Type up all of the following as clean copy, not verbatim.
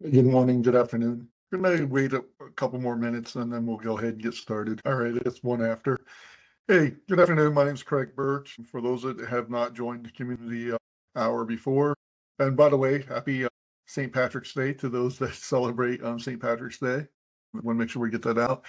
Good morning, good afternoon. Good night. Wait a couple more minutes and then we'll go ahead and get started. All right, it's one after. Hey, good afternoon. My name is Craig Birch. For those that have not joined the community hour before, and by the way, happy St. Patrick's Day to those that celebrate St. Patrick's Day. I want to make sure we get that out.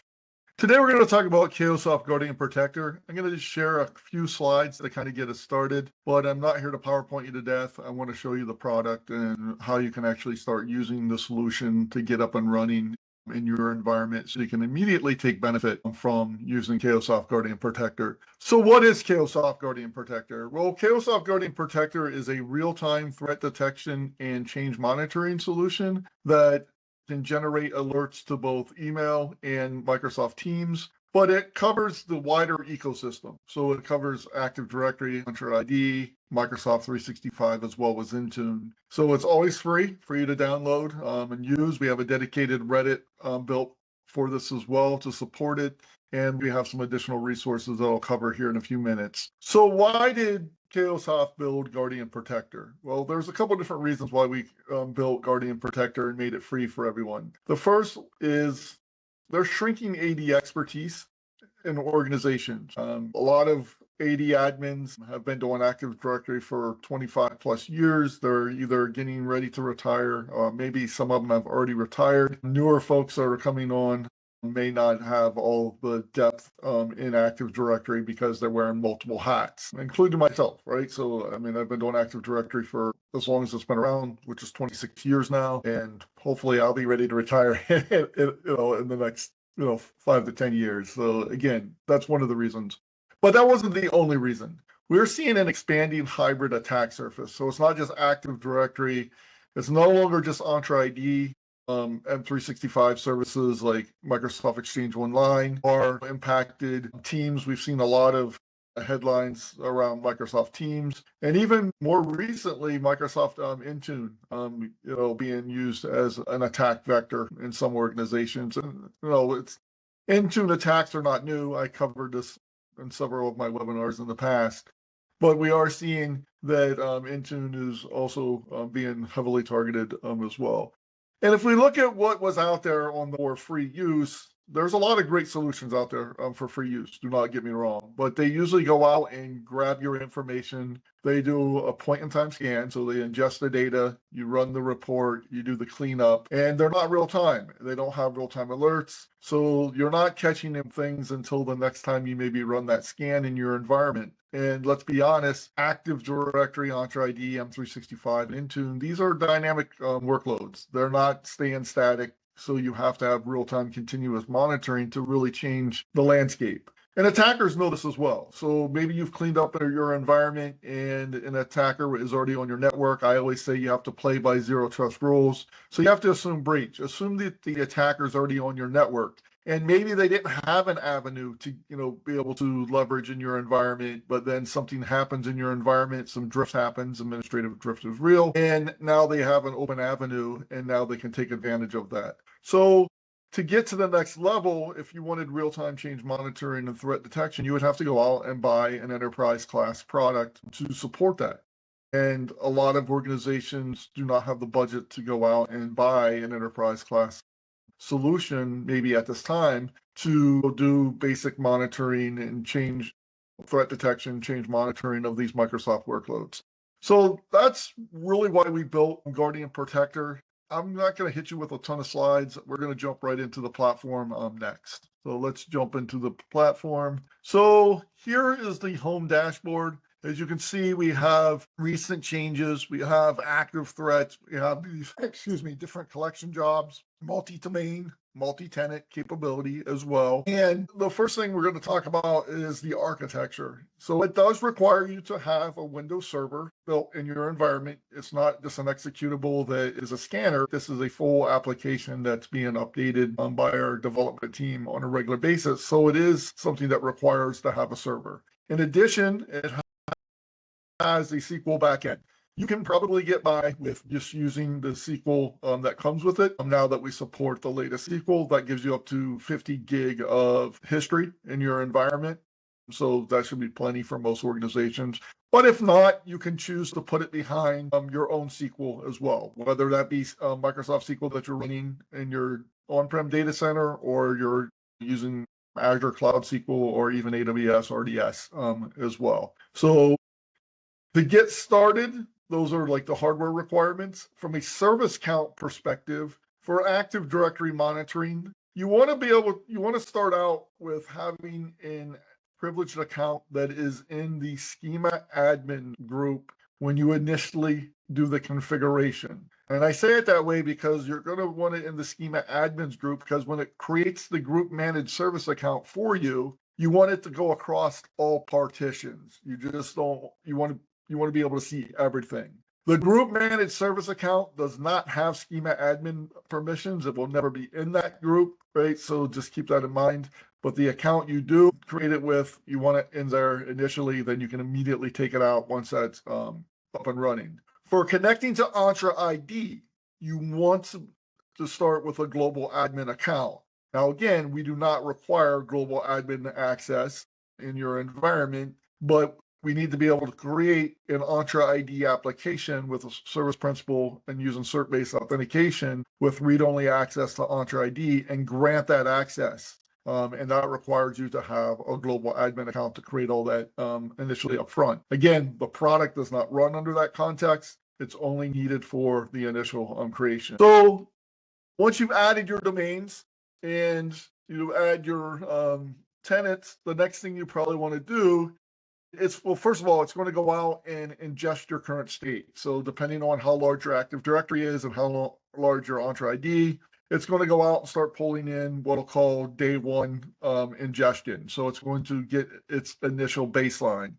Today we're going to talk about Cayosoft Guardian Protector. I'm going to just share a few slides to kind of get us started, but I'm not here to PowerPoint you to death. I want to show you the product and how you can actually start using the solution to get up and running in your environment so you can immediately take benefit from using Cayosoft Guardian Protector. So what is Cayosoft Guardian Protector? Well, Cayosoft Guardian Protector is a real-time threat detection and change monitoring solution that can generate alerts to both email and Microsoft Teams, but it covers the wider ecosystem. So it covers Active Directory, Entra ID, Microsoft 365, as well as Intune. So it's always free for you to download and use. We have a dedicated Reddit built for this as well to support it. And we have some additional resources that I'll cover here in a few minutes. So why did Cayosoft build Guardian Protector? Well, there's a couple different reasons why we built Guardian Protector and made it free for everyone. The first is there's shrinking AD expertise in organizations. A lot of AD admins have been doing Active Directory for 25 plus years. They're either getting ready to retire, or maybe some of them have already retired. Newer folks that are coming on may not have all the depth in Active Directory because they're wearing multiple hats, including myself, right? So, I mean, I've been doing Active Directory for as long as it's been around, which is 26 years now, and hopefully I'll be ready to retire, in the next 5 to 10 years. So again, that's one of the reasons. But that wasn't the only reason. We're seeing an expanding hybrid attack surface. So it's not just Active Directory. It's no longer just Entra ID. M365 services like Microsoft Exchange Online are impacted. Teams, we've seen a lot of headlines around Microsoft Teams, and even more recently, Microsoft Intune, being used as an attack vector in some organizations. And it's Intune attacks are not new. I covered this in several of my webinars in the past, but we are seeing that Intune is also being heavily targeted as well. And if we look at what was out there on the for free use, there's a lot of great solutions out there for free use. Do not get me wrong, but they usually go out and grab your information. They do a point in time scan. So they ingest the data, you run the report, you do the cleanup, and they're not real time. They don't have real time alerts. So you're not catching them things until the next time you maybe run that scan in your environment. And let's be honest, Active Directory, Entra ID, M365, Intune, these are dynamic workloads. They're not staying static. So you have to have real-time continuous monitoring to really change the landscape. And attackers know this as well. So maybe you've cleaned up your environment and an attacker is already on your network. I always say you have to play by zero trust rules. So you have to assume breach. Assume that the attacker is already on your network. And maybe they didn't have an avenue to, be able to leverage in your environment, but then something happens in your environment, some drift happens, administrative drift is real, and now they have an open avenue, and now they can take advantage of that. So to get to the next level, if you wanted real-time change monitoring and threat detection, you would have to go out and buy an enterprise class product to support that. And a lot of organizations do not have the budget to go out and buy an enterprise class solution maybe at this time to do basic monitoring and change threat detection, change monitoring of these Microsoft workloads. So that's really why we built Guardian Protector. I'm not going to hit you with a ton of slides. We're going to jump right into the platform next. So let's jump into the platform. So here is the home dashboard. As you can see, we have recent changes. We have active threats. We have these, different collection jobs, multi-domain, multi-tenant capability as well. And the first thing we're going to talk about is the architecture. So it does require you to have a Windows server built in your environment. It's not just an executable that is a scanner. This is a full application that's being updated by our development team on a regular basis. So it is something that requires to have a server. In addition, it has a SQL backend. You can probably get by with just using the SQL that comes with it. Now that we support the latest SQL, that gives you up to 50 gig of history in your environment. So that should be plenty for most organizations. But if not, you can choose to put it behind your own SQL as well, whether that be Microsoft SQL that you're running in your on-prem data center, or you're using Azure Cloud SQL, or even AWS RDS as well. So to get started, those are like the hardware requirements. From a service count perspective, for Active Directory monitoring, you want to start out with having an privileged account that is in the schema admin group when you initially do the configuration. And I say it that way because you're going to want it in the schema admins group, because when it creates the group managed service account for you, you want it to go across all partitions. You just don't, you want to be able to see everything. The group managed service account does not have schema admin permissions. It will never be in that group, right? So just keep that in mind. But the account you do create it with, you want it in there initially, then you can immediately take it out once that's up and running. For connecting to Entra ID, you want to start with a global admin account. Now, again, we do not require global admin access in your environment, but we need to be able to create an Entra ID application with a service principal and using cert-based authentication with read-only access to Entra ID and grant that access. And that requires you to have a global admin account to create all that initially up front. Again, the product does not run under that context. It's only needed for the initial creation. So once you've added your domains and you add your tenants, the next thing you probably want to do is, well, first of all, it's going to go out and ingest your current state. So depending on how large your Active Directory is and how large your Entra ID, it's going to go out and start pulling in what I'll call day one ingestion. So it's going to get its initial baseline.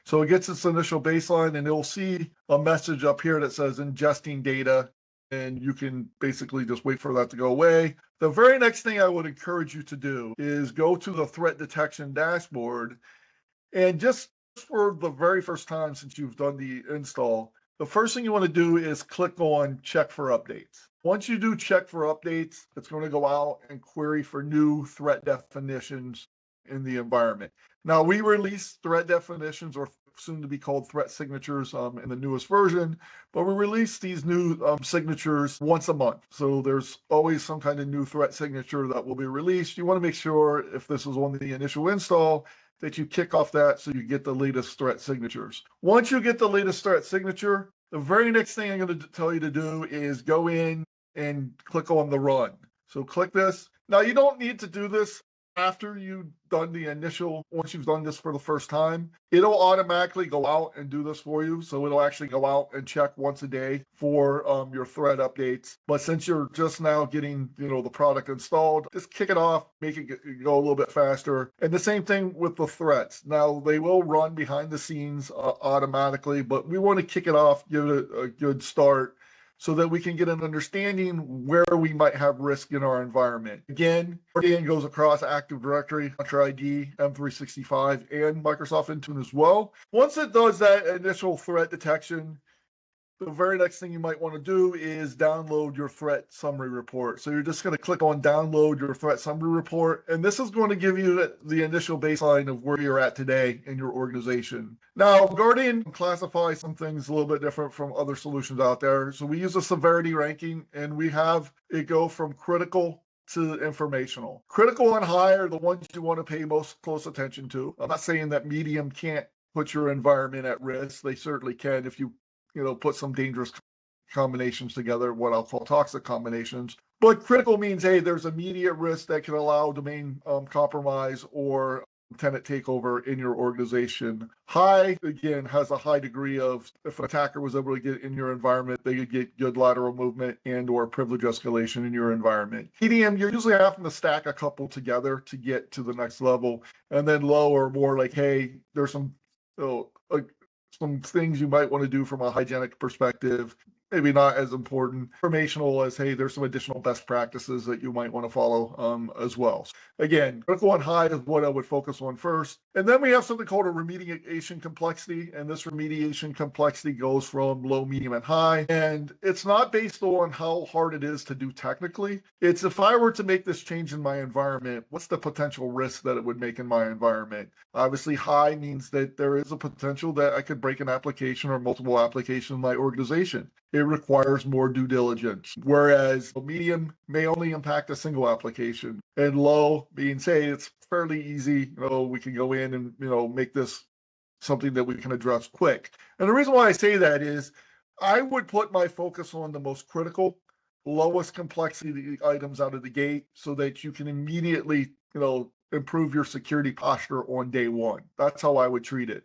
So it gets its initial baseline, and it'll see a message up here that says ingesting data, and you can basically just wait for that to go away. The very next thing I would encourage you to do is go to the threat detection dashboard, and just for the very first time since you've done the install, the first thing you want to do is click on check for updates. Once you do check for updates, it's going to go out and query for new threat definitions in the environment. Now, we release threat definitions, or soon to be called threat signatures, in the newest version, but we release these new signatures once a month. So there's always some kind of new threat signature that will be released. You want to make sure, if this is on the initial install, that you kick off that so you get the latest threat signatures. Once you get the latest threat signature, the very next thing I'm going to tell you to do is go in and click on the run. So click this. Now, you don't need to do this after you've done the initial, once you've done this for the first time. It'll automatically go out and do this for you. So it'll actually go out and check once a day for your threat updates. But since you're just now getting, the product installed, just kick it off, make it go a little bit faster. And the same thing with the threats. Now, they will run behind the scenes automatically, but we want to kick it off, give it a good start, so that we can get an understanding where we might have risk in our environment. Again, Guardian goes across Active Directory, Entra ID, M365, and Microsoft Intune as well. Once it does that initial threat detection, the very next thing you might want to do is download your threat summary report. So you're just going to click on download your threat summary report, and this is going to give you the initial baseline of where you're at today in your organization. Now, Guardian classifies some things a little bit different from other solutions out there. So we use a severity ranking, and we have it go from critical to informational. Critical and high are the ones you want to pay most close attention to. I'm not saying that medium can't put your environment at risk. They certainly can if you put some dangerous combinations together, what I'll call toxic combinations. But critical means, hey, there's immediate risk that can allow domain compromise or tenant takeover in your organization. High, again, has a high degree of, if an attacker was able to get in your environment, they could get good lateral movement and or privilege escalation in your environment. Medium, you're usually having to stack a couple together to get to the next level. And then low or more like, hey, there's some things you might want to do from a hygienic perspective. maybe not as important, informational as, hey, there's some additional best practices that you might want to follow as well. Again, critical and high is what I would focus on first. And then we have something called a remediation complexity. And this remediation complexity goes from low, medium, and high. And it's not based on how hard it is to do technically. It's if I were to make this change in my environment, what's the potential risk that it would make in my environment? Obviously, high means that there is a potential that I could break an application or multiple applications in my organization. It requires more due diligence. Whereas medium may only impact a single application, and low means, hey, it's fairly easy. We can go in and make this something that we can address quick. And the reason why I say that is I would put my focus on the most critical, lowest complexity items out of the gate so that you can immediately, improve your security posture on day one. That's how I would treat it.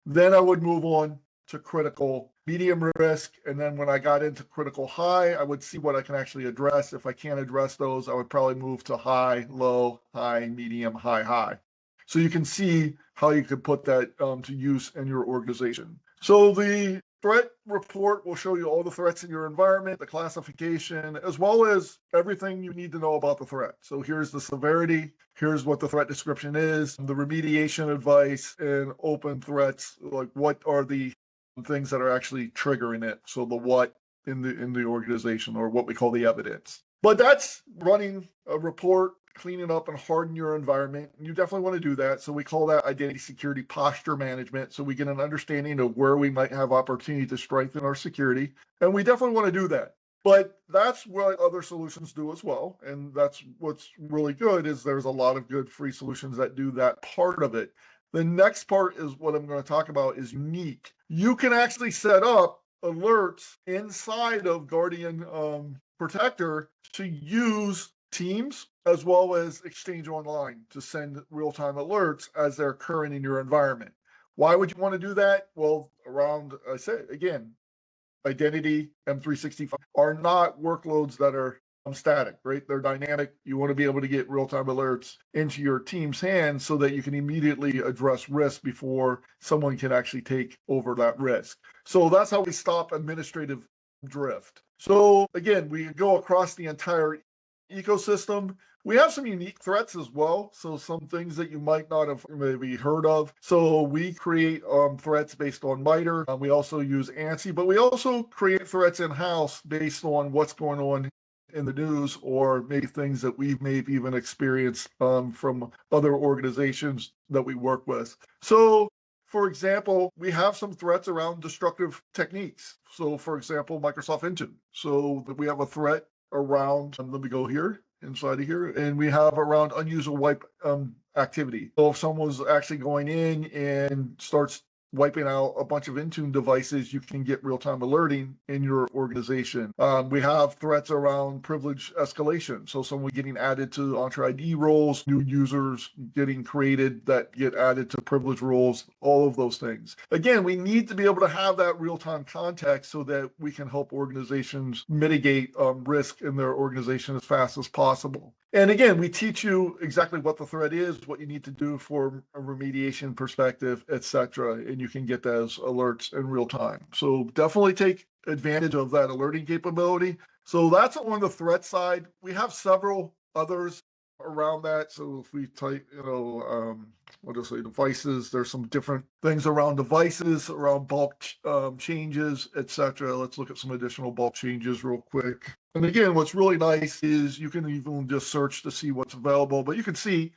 Then I would move on to critical, medium risk. And then when I got into critical high, I would see what I can actually address. If I can't address those, I would probably move to high, low, high, medium, high, high. So you can see how you could put that to use in your organization. So the threat report will show you all the threats in your environment, the classification, as well as everything you need to know about the threat. So here's the severity, here's what the threat description is, the remediation advice, and open threats, like what are the things that are actually triggering it. So the what in the organization, or what we call the evidence. But that's running a report, cleaning up and harden your environment. You definitely want to do that. So we call that identity security posture management. So we get an understanding of where we might have opportunity to strengthen our security. And we definitely want to do that. But that's what other solutions do as well. And that's what's really good is there's a lot of good free solutions that do that part of it. The next part is what I'm going to talk about is unique. You can actually set up alerts inside of Guardian Protector to use Teams as well as Exchange Online to send real-time alerts as they're occurring in your environment. Why would you want to do that? Well, I said again, identity, M365 are not workloads that are static, right? They're dynamic. You want to be able to get real-time alerts into your team's hands so that you can immediately address risk before someone can actually take over that risk. So that's how we stop administrative drift. So again, we go across the entire ecosystem. We have some unique threats as well. So some things that you might not have maybe heard of. So we create threats based on MITRE. We also use ANSI, but we also create threats in-house based on what's going on in the news, or maybe things that we've maybe even experienced from other organizations that we work with. So for example, we have some threats around destructive techniques. So for example, Microsoft Intune. So we have a threat around, let me go here, inside of here, and we have around unusual wipe activity. So if someone's actually going in and starts wiping out a bunch of Intune devices, you can get real-time alerting in your organization. We have threats around privilege escalation. So someone getting added to Entra ID roles, new users getting created that get added to privilege roles, all of those things. Again, we need to be able to have that real-time context so that we can help organizations mitigate risk in their organization as fast as possible. And again, we teach you exactly what the threat is, what you need to do for a remediation perspective, etc. And you can get those alerts in real time. So definitely take advantage of that alerting capability. So that's on the threat side. We have several others around that. So if we type, what do I say, devices, there's some different things around devices, around bulk changes, etc. Let's look at some additional bulk changes real quick. And again, what's really nice is you can even just search to see what's available, but you can see,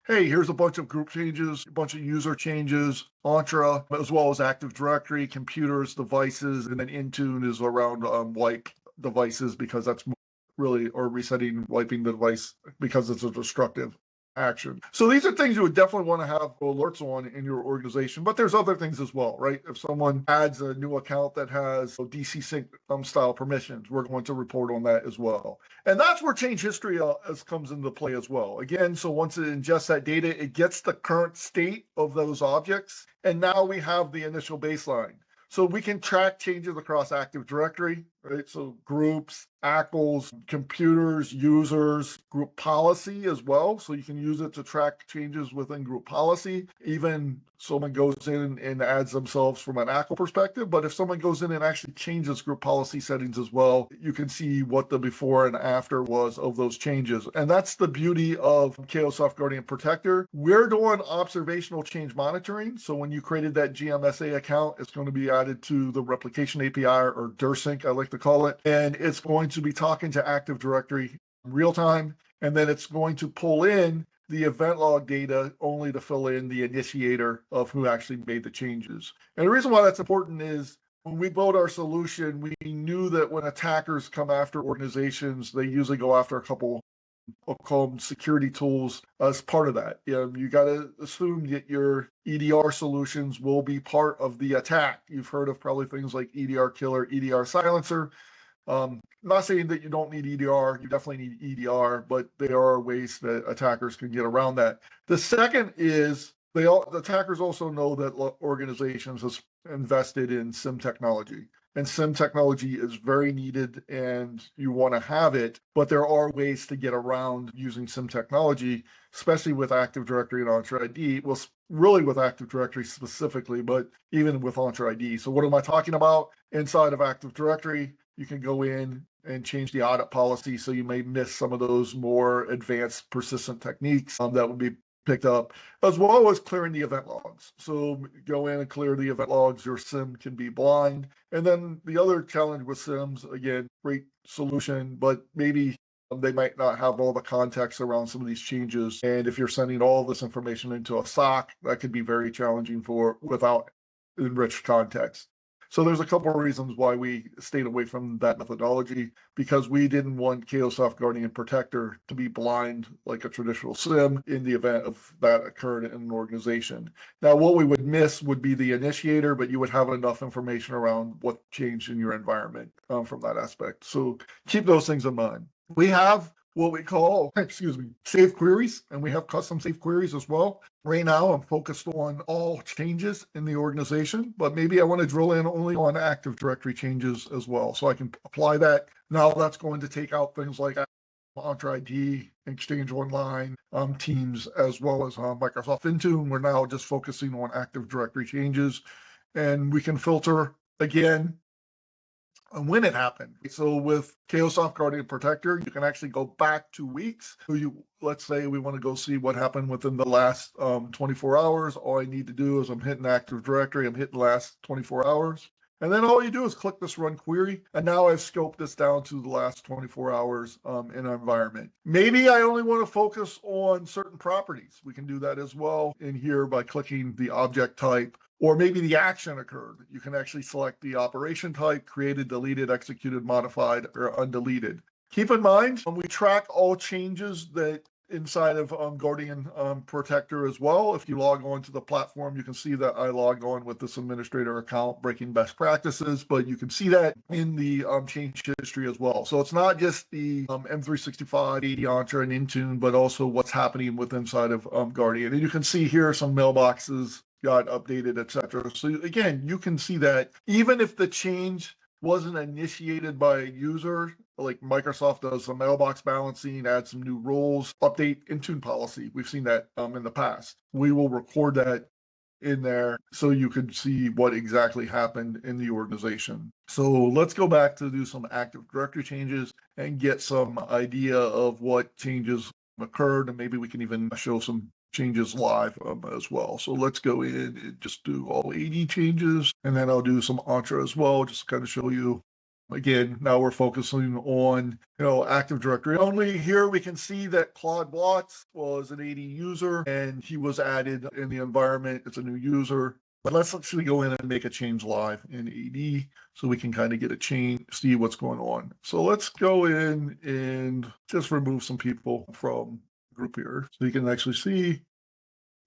hey, here's a bunch of group changes, a bunch of user changes, Entra, as well as Active Directory, computers, devices, and then Intune is around wipe devices because that's really, or resetting, wiping the device because it's a destructive action. So these are things you would definitely want to have alerts on in your organization, but there's other things as well, right? If someone adds a new account that has DC sync style permissions, we're going to report on that as well. And that's where change history comes into play as well. Again, so once it ingests that data, it gets the current state of those objects. And now we have the initial baseline. So we can track changes across Active Directory, right? So groups, ACLs, computers, users, group policy as well. So you can use it to track changes within group policy. Even someone goes in and adds themselves from an ACL perspective, but if someone goes in and actually changes group policy settings as well, you can see what the before and after was of those changes. And that's the beauty of Cayosoft Guardian Protector. We're doing observational change monitoring. So when you created that GMSA account, it's going to be added to the replication API, or DIRSync, I like to call it. And it's going to be talking to Active Directory in real time. And then it's going to pull in the event log data only to fill in the initiator of who actually made the changes. And the reason why that's important is when we built our solution, we knew that when attackers come after organizations, they usually go after a couple, I'll call them security tools as part of that. You got to assume that your EDR solutions will be part of the attack. You've heard of probably things like EDR killer, EDR silencer. I'm not saying that you don't need EDR, you definitely need EDR, but there are ways that attackers can get around that. The second is the attackers also know that organizations have invested in SIM technology. And SIM technology is very needed and you want to have it, but there are ways to get around using SIM technology, especially with Active Directory and Entra ID. Well, really with Active Directory specifically, but even with Entra ID. So what am I talking about? Inside of Active Directory, you can go in and change the audit policy. So you may miss some of those more advanced persistent techniques that would be picked up, as well as clearing the event logs. So go in and clear the event logs. Your SIM can be blind. And then the other challenge with SIMs, again, great solution, but maybe they might not have all the context around some of these changes. And if you're sending all this information into a SOC, that could be very challenging without enriched context. So there's a couple of reasons why we stayed away from that methodology, because we didn't want Cayosoft Guardian Protector to be blind like a traditional SIM in the event of that occurred in an organization. Now, what we would miss would be the initiator, but you would have enough information around what changed in your environment from that aspect. So keep those things in mind. We have what we call, safe queries, and we have custom safe queries as well. Right now, I'm focused on all changes in the organization, but maybe I want to drill in only on Active Directory changes as well. So I can apply that. Now that's going to take out things like Entra ID, Exchange Online, Teams, as well as Microsoft Intune. We're now just focusing on Active Directory changes, and we can filter again and when it happened. So with Cayosoft Guardian Protector, you can actually go back 2 weeks. So let's say we want to go see what happened within the last 24 hours. All I need to do is I'm hitting Active Directory, I'm hitting last 24 hours. And then all you do is click this run query. And now I've scoped this down to the last 24 hours in our environment. Maybe I only want to focus on certain properties. We can do that as well in here by clicking the object type. Or maybe the action occurred. You can actually select the operation type, created, deleted, executed, modified, or undeleted. Keep in mind, we track all changes that inside of Guardian Protector as well. If you log on to the platform, you can see that I log on with this administrator account, breaking best practices, but you can see that in the change history as well. So it's not just the M365, AD Entra, and Intune, but also what's happening with inside of Guardian. And you can see here some mailboxes got updated, etc. So again, you can see that even if the change wasn't initiated by a user, like Microsoft does some mailbox balancing, add some new rules, update Intune policy. We've seen that in the past. We will record that in there so you can see what exactly happened in the organization. So let's go back to do some Active Directory changes and get some idea of what changes occurred, and maybe we can even show some changes live as well. So let's go in and just do all 80 changes, and then I'll do some Entra as well, just to kind of show you. Again, now we're focusing on, Active Directory only. Here we can see that Claude Watts was an AD user and he was added in the environment. It's a new user. But let's actually go in and make a change live in AD so we can kind of get a change, see what's going on. So let's go in and just remove some people from group here so you can actually see.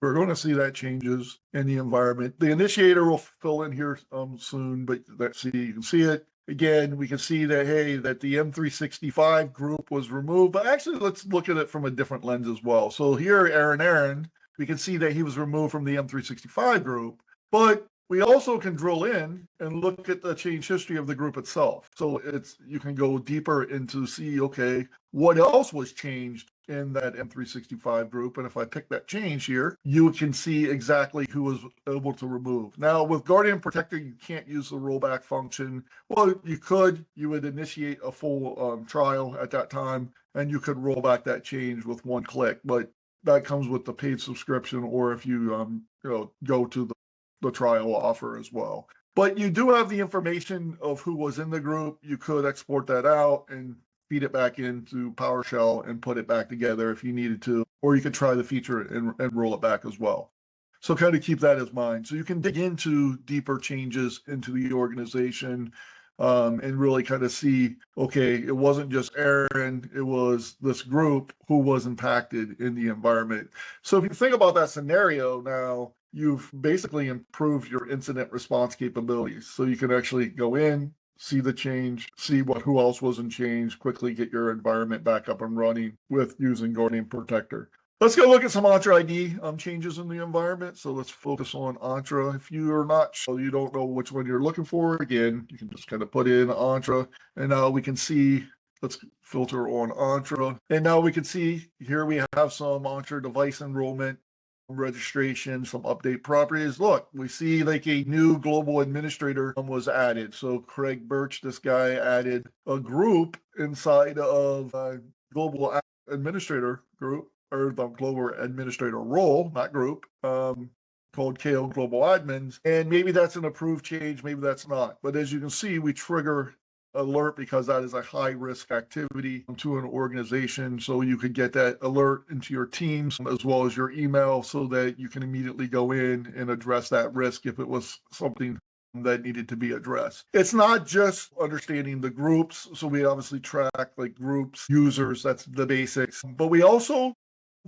We're going to see that changes in the environment. The initiator will fill in here soon, but let's see, you can see it. Again, we can see that, hey, that the M365 group was removed, but actually let's look at it from a different lens as well. So here, Aaron, we can see that he was removed from the M365 group, but We also can drill in and look at the change history of the group itself. So you can go deeper into see, okay, what else was changed in that M365 group. And if I pick that change here, you can see exactly who was able to remove. Now with Guardian Protector, you can't use the rollback function. Well, you would initiate a full trial at that time, and you could roll back that change with one click. But that comes with the paid subscription, or if you go to the trial offer as well. But you do have the information of who was in the group. You could export that out and feed it back into PowerShell and put it back together if you needed to, or you could try the feature and roll it back as well. So kind of keep that in mind. So you can dig into deeper changes into the organization and really kind of see, okay, it wasn't just Aaron, it was this group who was impacted in the environment. So if you think about that scenario now, you've basically improved your incident response capabilities. So you can actually go in, see the change, see who else wasn't changed, quickly get your environment back up and running with using Guardian Protector. Let's go look at some Entra ID changes in the environment. So let's focus on Entra. If you are not sure, you don't know which one you're looking for, again, you can just kind of put in Entra, and now we can see, let's filter on Entra. And now we can see here we have some Entra device enrollment, registration, some update properties. Look, we see like a new global administrator was added. So Craig Birch, this guy, added a group inside of global administrator group, or the global administrator role, not group, called KO Global Admins. And maybe that's an approved change, maybe that's not. But as you can see, we trigger alert because that is a high risk activity to an organization. So you could get that alert into your teams as well as your email so that you can immediately go in and address that risk if it was something that needed to be addressed. It's not just understanding the groups. So we obviously track like groups, users, that's the basics, but we also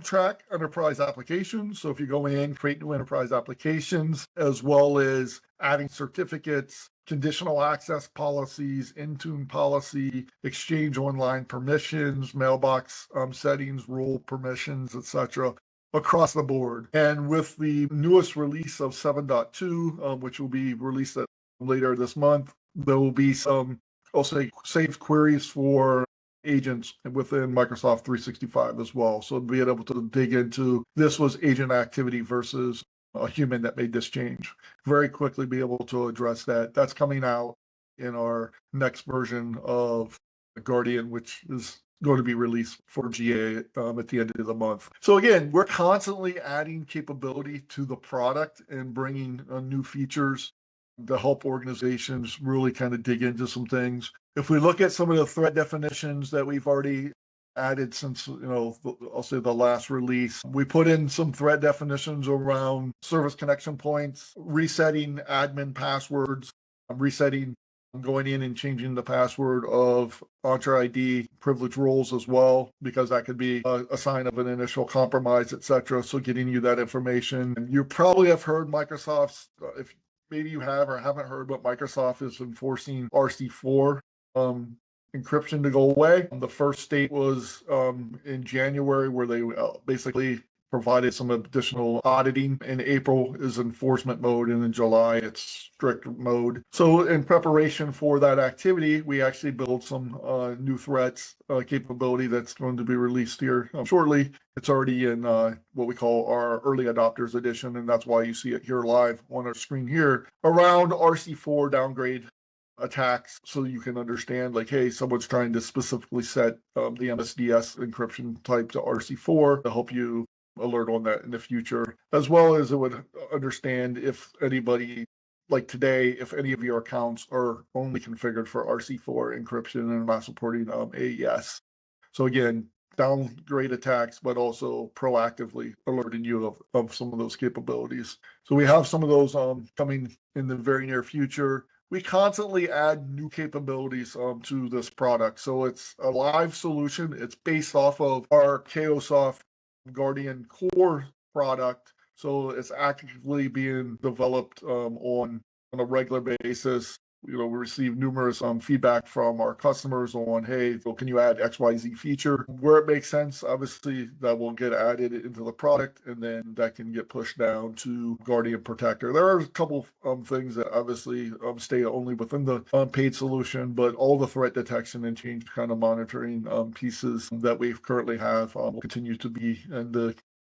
track enterprise applications. So if you go in, create new enterprise applications, as well as adding certificates, conditional access policies, Intune policy, Exchange Online permissions, mailbox settings, role permissions, etc., across the board. And with the newest release of 7.2, which will be released later this month, there will be some, I'll say, saved queries for agents within Microsoft 365 as well. So being able to dig into this was agent activity versus a human that made this change. Very quickly be able to address that. That's coming out in our next version of Guardian, which is going to be released for GA at the end of the month. So again, we're constantly adding capability to the product and bringing new features to help organizations really kind of dig into some things. If we look at some of the threat definitions that we've already added since, I'll say the last release, we put in some threat definitions around service connection points, resetting admin passwords, going in and changing the password of Entra ID privilege roles as well, because that could be a sign of an initial compromise, etc. So getting you that information. And you probably have heard Microsoft's, if maybe you have or haven't heard, but Microsoft is enforcing RC4 encryption to go away. The first state was in January, where they basically provided some additional auditing. In April is enforcement mode, and in July it's strict mode. So in preparation for that activity, we actually built some new threats capability that's going to be released here shortly. It's already in what we call our early adopters edition, and that's why you see it here live on our screen here around RC4 downgrade attacks, so you can understand like, hey, someone's trying to specifically set the MSDS encryption type to RC4 to help you alert on that in the future, as well as it would understand if anybody, like today, if any of your accounts are only configured for RC4 encryption and not supporting AES. So again, downgrade attacks, but also proactively alerting you of some of those capabilities. So we have some of those coming in the very near future. We constantly add new capabilities to this product. So it's a live solution. It's based off of our Cayosoft Guardian Core product. So it's actively being developed on a regular basis. we receive numerous feedback from our customers on, hey, well, can you add XYZ feature? Where it makes sense, obviously, that will get added into the product, and then that can get pushed down to Guardian Protector. There are a couple things that obviously stay only within the paid solution, but all the threat detection and change kind of monitoring pieces that we currently have will continue to be in the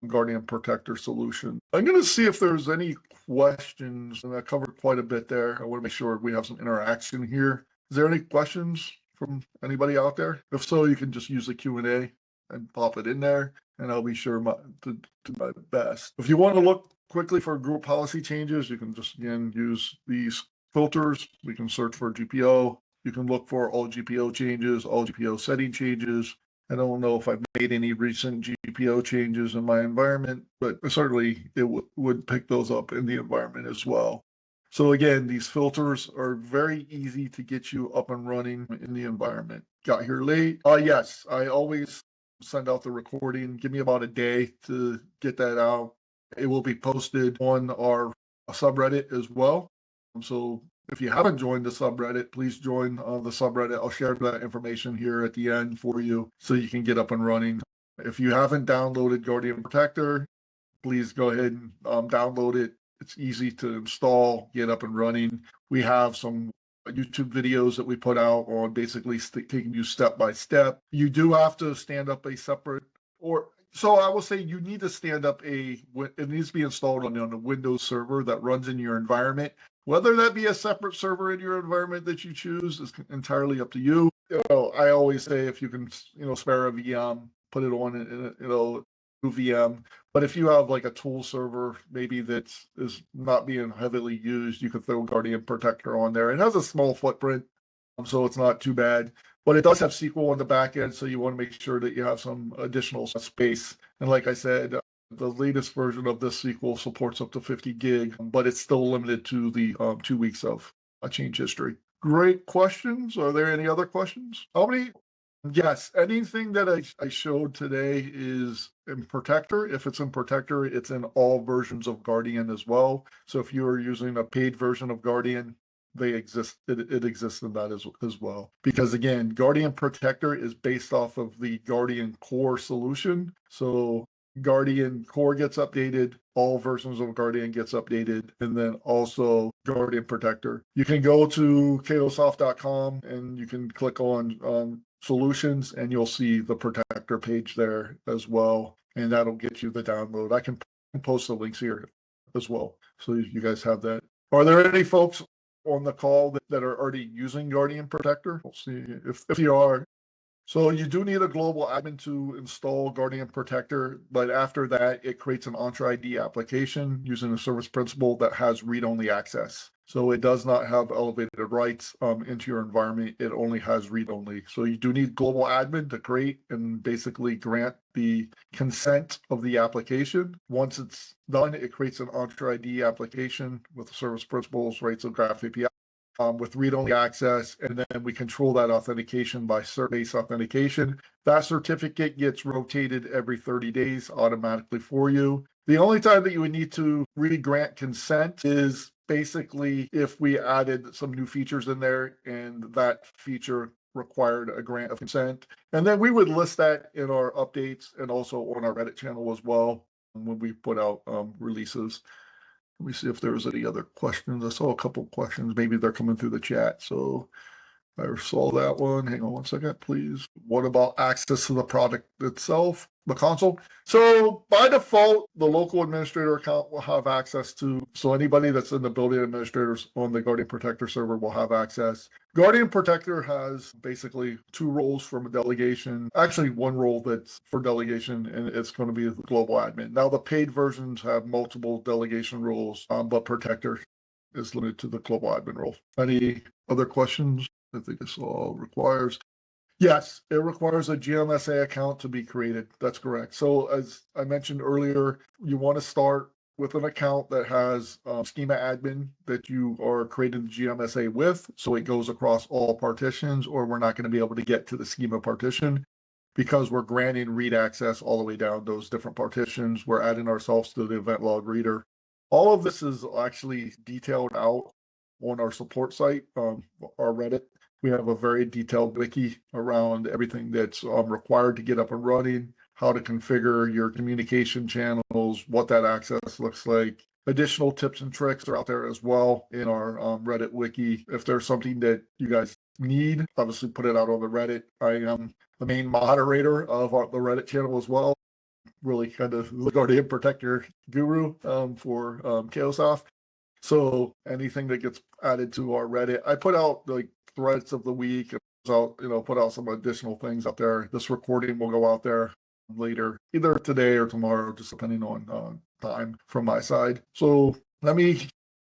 Guardian Protector solution. I'm going to see if there's any questions, and I covered quite a bit there. I want to make sure we have some interaction here. Is there any questions from anybody out there? If so, you can just use the Q&A and pop it in there, and I'll be sure to do my best. If you want to look quickly for group policy changes, you can just, again, use these filters. We can search for GPO. You can look for all GPO changes, all GPO setting changes. I don't know if I've made any recent GPO changes in my environment, but certainly it would pick those up in the environment as well. So again, these filters are very easy to get you up and running in the environment. Got here late? Yes, I always send out the recording. Give me about a day to get that out. It will be posted on our subreddit as well. So if you haven't joined the subreddit, please join the subreddit. I'll share that information here at the end for you so you can get up and running. If you haven't downloaded Guardian Protector, please go ahead and download it. It's easy to install, get up and running. We have some YouTube videos that we put out on basically taking you step by step. You do have to stand up a separate, so I will say you need to stand up it needs to be installed on a Windows server that runs in your environment. Whether that be a separate server in your environment that you choose is entirely up to you. I always say if you can, spare a VM, put it on a VM. But if you have like a tool server, maybe that is not being heavily used, you could throw Guardian Protector on there. It has a small footprint, so it's not too bad. But it does have SQL on the back end, so you want to make sure that you have some additional space. And like I said, the latest version of this SQL supports up to 50 gig, but it's still limited to the 2 weeks of a change history. Great questions. Are there any other questions? Yes, anything that I showed today is in Protector. If it's in Protector, it's in all versions of Guardian as well. So if you are using a paid version of Guardian, they exist. It exists in that as well. Because again, Guardian Protector is based off of the Guardian Core solution. So Guardian Core gets updated, all versions of Guardian gets updated, and then also Guardian Protector. You can go to cayosoft.com and you can click on solutions and you'll see the Protector page there as well. And that'll get you the download. I can post the links here as well. So you guys have that. Are there any folks on the call that are already using Guardian Protector? We'll see if you are. So you do need a global admin to install Guardian Protector, but after that, it creates an Entra ID application using a service principal that has read-only access. So it does not have elevated rights into your environment. It only has read-only. So you do need global admin to create and basically grant the consent of the application. Once it's done, it creates an Entra ID application with the service principals, rights of Graph API. With read-only access, and then we control that authentication by cert-based authentication. That certificate gets rotated every 30 days automatically for you. The only time that you would need to re-grant consent is basically if we added some new features in there and that feature required a grant of consent. And then we would list that in our updates and also on our Reddit channel as well when we put out releases. Let me see if there was any other questions. I saw a couple questions. Maybe they're coming through the chat. So I saw that one. Hang on one second, please. What about access to the product itself, the console? So by default, the local administrator account will have access to, so anybody that's in the building administrators on the Guardian Protector server will have access. Guardian Protector has basically 2 roles from a delegation, actually 1 role that's for delegation, and it's going to be the global admin. Now the paid versions have multiple delegation roles, but Protector is limited to the global admin role. Any other questions? I think this all requires. Yes, it requires a GMSA account to be created. That's correct. So as I mentioned earlier, you want to start with an account that has schema admin that you are creating the GMSA with. So it goes across all partitions, or we're not going to be able to get to the schema partition because we're granting read access all the way down those different partitions. We're adding ourselves to the event log reader. All of this is actually detailed out on our support site, our Reddit. We have a very detailed wiki around everything that's required to get up and running, how to configure your communication channels, what that access looks like. Additional tips and tricks are out there as well in our Reddit wiki. If there's something that you guys need, obviously put it out on the Reddit. I am the main moderator of the Reddit channel as well. Really kind of the Guardian Protector guru for Cayosoft. So anything that gets added to our Reddit, I put out like threads of the week. So, put out some additional things out there. This recording will go out there later, either today or tomorrow, just depending on time from my side. So let me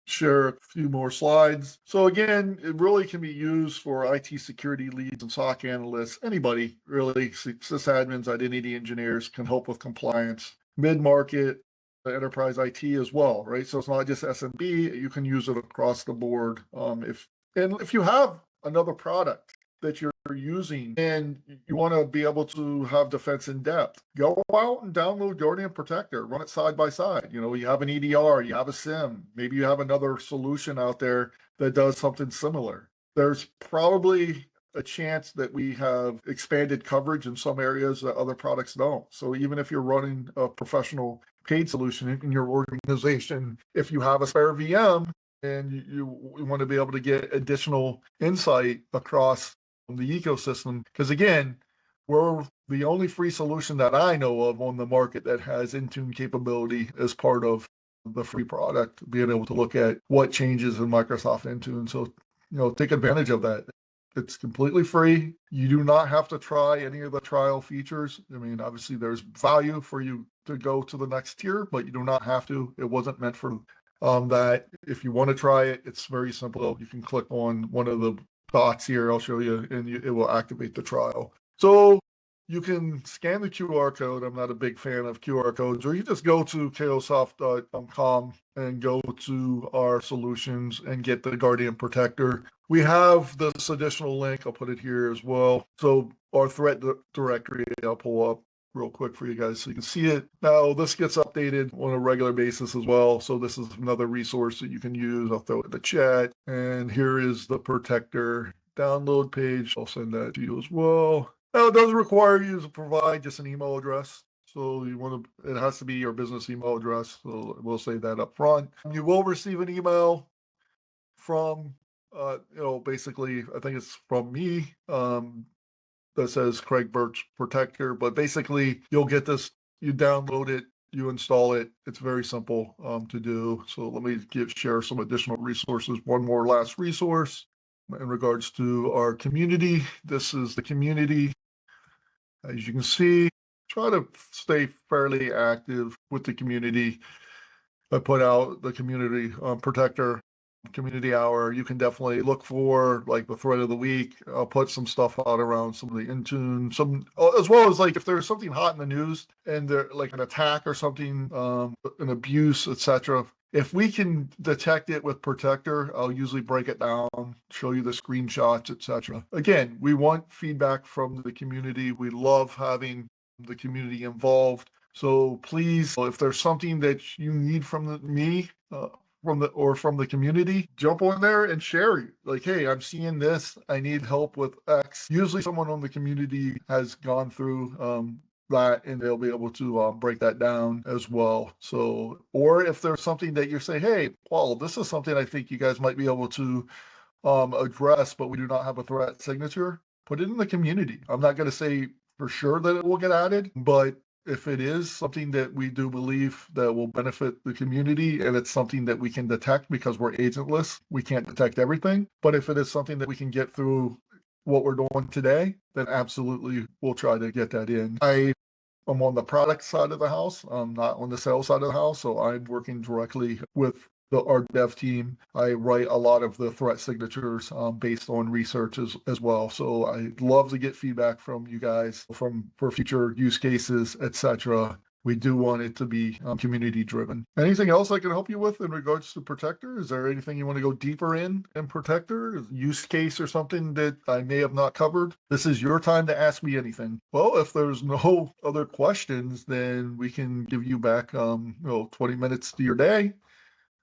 share a few more slides. So again, it really can be used for IT security leads and SOC analysts. Anybody really, sysadmins, identity engineers can help with compliance. Mid-market, enterprise IT as well, right? So it's not just SMB. You can use it across the board. If you have another product that you're using and you want to be able to have defense in depth, go out and download Guardian Protector, run it side by side. You have an EDR, you have a SIM, maybe you have another solution out there that does something similar. There's probably a chance that we have expanded coverage in some areas that other products don't. So even if you're running a professional paid solution in your organization, if you have a spare VM and you want to be able to get additional insight across the ecosystem, because again, we're the only free solution that I know of on the market that has Intune capability as part of the free product, being able to look at what changes in Microsoft Intune. So, take advantage of that. It's completely free. You do not have to try any of the trial features. I mean, obviously there's value for you to go to the next tier, but you do not have to. It wasn't meant for that. If you want to try it, it's very simple. You can click on one of the dots here. I'll show you, and it will activate the trial. So you can scan the QR code. I'm not a big fan of QR codes, or you just go to cayosoft.com and go to our solutions and get the Guardian Protector. We have this additional link. I'll put it here as well. So our threat directory, I'll pull up real quick for you guys so you can see it. Now, this gets updated on a regular basis as well. So this is another resource that you can use. I'll throw it in the chat. And here is the Protector download page. I'll send that to you as well. Now, it does require you to provide just an email address. So it has to be your business email address. So we'll say that up front. You will receive an email from, basically, I think it's from me, that says Craig Birch Protector. But basically, you'll get this, you download it, you install it. It's very simple to do. So let me share some additional resources. One more last resource in regards to our community. This is the community. As you can see, try to stay fairly active with the community. I put out the community protector community hour. You can definitely look for like the thread of the week. I'll put some stuff out around some of the Intune, as well as like if there's something hot in the news and there like an attack or something, an abuse, etc. If we can detect it with Protector, I'll usually break it down, show you the screenshots, etc. Again, we want feedback from the community. We love having the community involved. So please, if there's something that you need from me, from the community, jump on there and share. Like, hey, I'm seeing this. I need help with X. Usually someone on the community has gone through that, and they'll be able to break that down as well. So, or if there's something that you say, hey, Paul, this is something I think you guys might be able to address, but we do not have a threat signature, put it in the community. I'm not going to say for sure that it will get added, but if it is something that we do believe that will benefit the community and it's something that we can detect because we're agentless, we can't detect everything. But if it is something that we can get through what we're doing today, then absolutely we'll try to get that in. I'm on the product side of the house. I'm not on the sales side of the house. So I'm working directly with our dev team. I write a lot of the threat signatures based on research as well. So I'd love to get feedback from you guys for future use cases, etc. We do want it to be community driven. Anything else I can help you with in regards to Protector? Is there anything you want to go deeper in Protector? Use case or something that I may have not covered? This is your time to ask me anything. Well, if there's no other questions, then we can give you back 20 minutes to your day.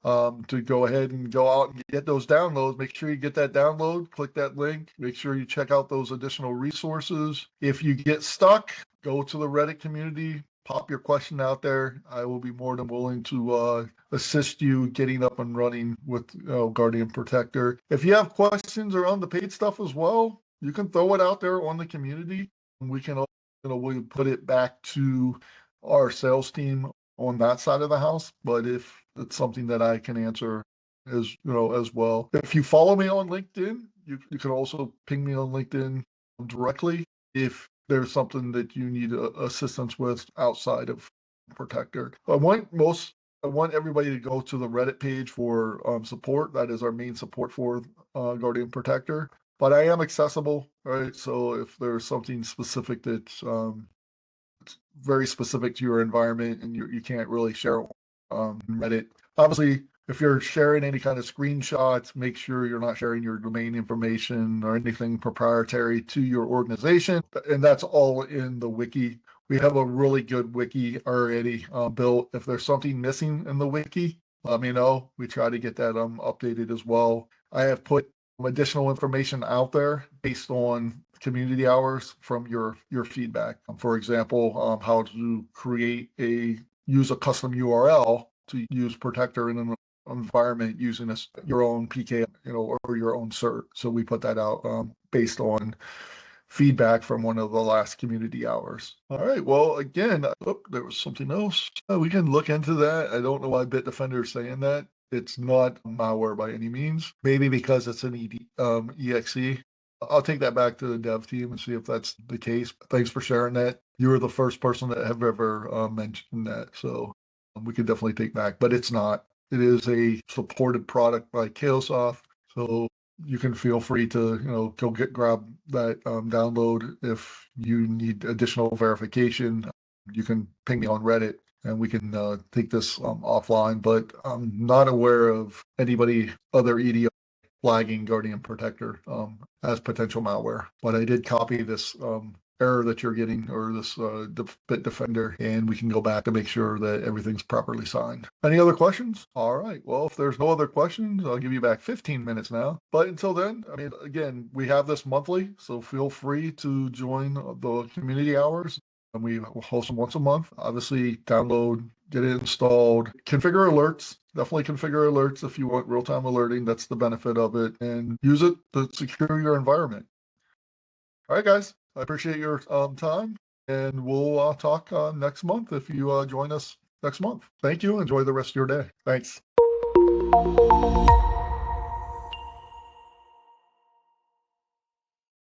to go ahead and go out and get those downloads. Make sure you get that download, click that link, make sure you check out those additional resources. If you get stuck, go to the Reddit community, pop your question out there. I will be more than willing to assist you getting up and running with Guardian Protector. If you have questions around the paid stuff as well, you can throw it out there on the community. We can, we put it back to our sales team on that side of the house. But if it's something that I can answer as well. If you follow me on LinkedIn, you can also ping me on LinkedIn directly if there's something that you need assistance with outside of Protector. I want everybody to go to the Reddit page for support. That is our main support for Guardian Protector. But I am accessible, right? So if there's something specific that's very specific to your environment and you can't really share Reddit. Obviously, if you're sharing any kind of screenshots, make sure you're not sharing your domain information or anything proprietary to your organization. And that's all in the wiki. We have a really good wiki already built. If there's something missing in the wiki, let me know. We try to get that updated as well. I have put additional information out there based on community hours from your feedback. For example, how to use a custom URL to use Protector in an environment using your own PK, or your own cert. So we put that out based on feedback from one of the last community hours. All right. Well, again, there was something else. We can look into that. I don't know why Bitdefender is saying that. It's not malware by any means. Maybe because it's an exe. I'll take that back to the dev team and see if that's the case. Thanks for sharing that. You were the first person that have ever mentioned that. So we could definitely take back, but it's not. It is a supported product by Cayosoft. So you can feel free to, grab that download. If you need additional verification, you can ping me on Reddit and we can take this offline. But I'm not aware of anybody other EDO flagging Guardian Protector as potential malware. But I did copy this error that you're getting, or this Bitdefender, and we can go back to make sure that everything's properly signed. Any other questions? All right. Well, if there's no other questions, I'll give you back 15 minutes now. But until then, again, we have this monthly, so feel free to join the community hours. And we host them once a month. Obviously, download, get it installed, configure alerts. Definitely configure alerts if you want real-time alerting. That's the benefit of it. And use it to secure your environment. All right, guys. I appreciate your time. And we'll talk next month if you join us next month. Thank you. Enjoy the rest of your day. Thanks.